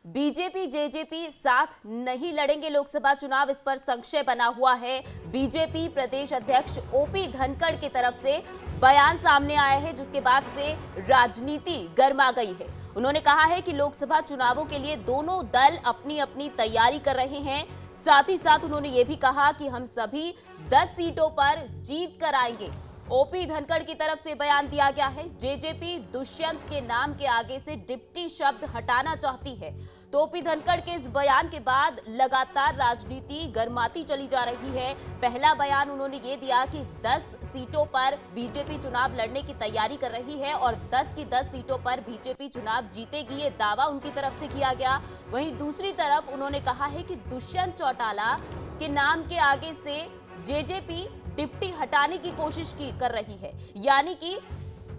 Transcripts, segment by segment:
BJP JJP साथ नहीं लड़ेंगे लोकसभा चुनाव, इस पर संशय बना हुआ है। बीजेपी प्रदेश अध्यक्ष ओपी धनखड़ की तरफ से बयान सामने आया है, जिसके बाद से राजनीति गर्मा गई है। उन्होंने कहा है कि लोकसभा चुनावों के लिए दोनों दल अपनी अपनी तैयारी कर रहे हैं। साथ ही साथ उन्होंने ये भी कहा कि हम सभी 10 सीटों पर जीत कर आएंगे। ओपी धनखड़ की तरफ से बयान दिया गया है। जेजेपी दुष्यंत के नाम के आगे से डिप्टी शब्द हटाना चाहती है। तो ओपी धनखड़ के इस बयान के बाद लगातार राजनीति गर्माती चली जा रही है। पहला बयान उन्होंने ये दिया कि 10 सीटों पर बीजेपी चुनाव लड़ने की तैयारी कर रही है और 10 की 10 सीटों पर बीजेपी चुनाव जीतेगी, ये दावा उनकी तरफ से किया गया। वहीं दूसरी तरफ उन्होंने कहा है कि दुष्यंत चौटाला के नाम के आगे से जेजेपी डिप्टी हटाने की कोशिश कर रही है, यानी कि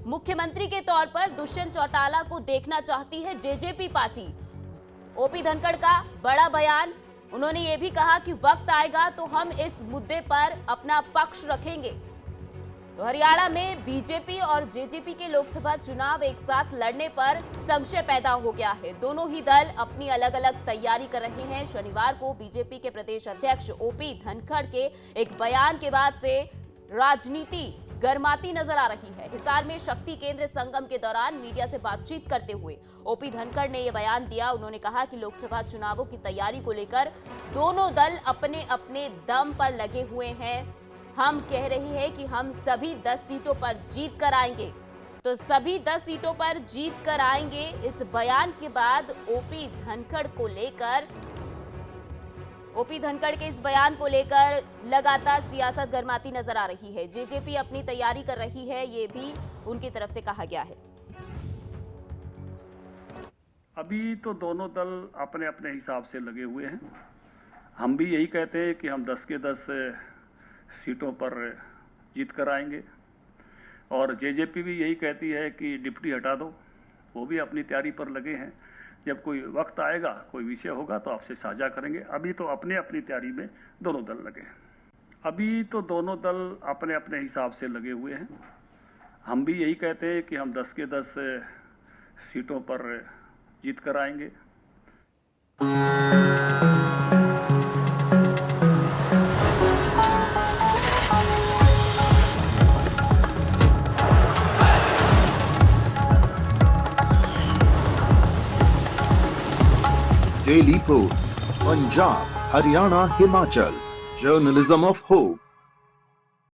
मुख्यमंत्री के तौर पर दुष्यंत चौटाला को देखना चाहती है जेजेपी पार्टी। ओपी धनखड़ का बड़ा बयान। उन्होंने ये भी कहा कि वक्त आएगा तो हम इस मुद्दे पर अपना पक्ष रखेंगे। तो हरियाणा में बीजेपी और जेजेपी के लोकसभा चुनाव एक साथ लड़ने पर संशय पैदा हो गया है। दोनों ही दल अपनी अलग अलग तैयारी कर रहे हैं। शनिवार को बीजेपी के प्रदेश अध्यक्ष ओपी धनखड़ के एक बयान के बाद से राजनीति गर्माती नजर आ रही है। हिसार में शक्ति केंद्र संगम के दौरान मीडिया से बातचीत करते हुए ओपी धनखड़ ने यह बयान दिया। उन्होंने कहा कि लोकसभा चुनावों की तैयारी को लेकर दोनों दल अपने अपने दम पर लगे हुए हैं। हम कह रही है कि हम सभी 10 सीटों पर जीत कर आएंगे, तो सभी 10 सीटों पर जीत कर आएंगे। इस बयान के बाद ओपी धनखड़ के इस बयान को लेकर लगातार सियासत गर्माती नजर आ रही है। जेजेपी अपनी तैयारी कर रही है, ये भी उनकी तरफ से कहा गया है। अभी तो दोनों दल अपने अपने हिसाब से लगे हुए हैं। हम भी यही कहते हैं कि हम 10 के 10 सीटों पर जीत कर आएंगे और जेजेपी भी यही कहती है कि डिप्टी हटा दो। वो भी अपनी तैयारी पर लगे हैं। जब कोई वक्त आएगा, कोई विषय होगा तो आपसे साझा करेंगे। अभी तो अपने अपनी तैयारी में दोनों दल लगे हैं। अभी तो दोनों दल अपने अपने हिसाब से लगे हुए हैं। हम भी यही कहते हैं कि हम 10 के 10 सीटों पर जीत कर आएंगे। Daily Post, Punjab, Haryana, Himachal. Journalism of hope.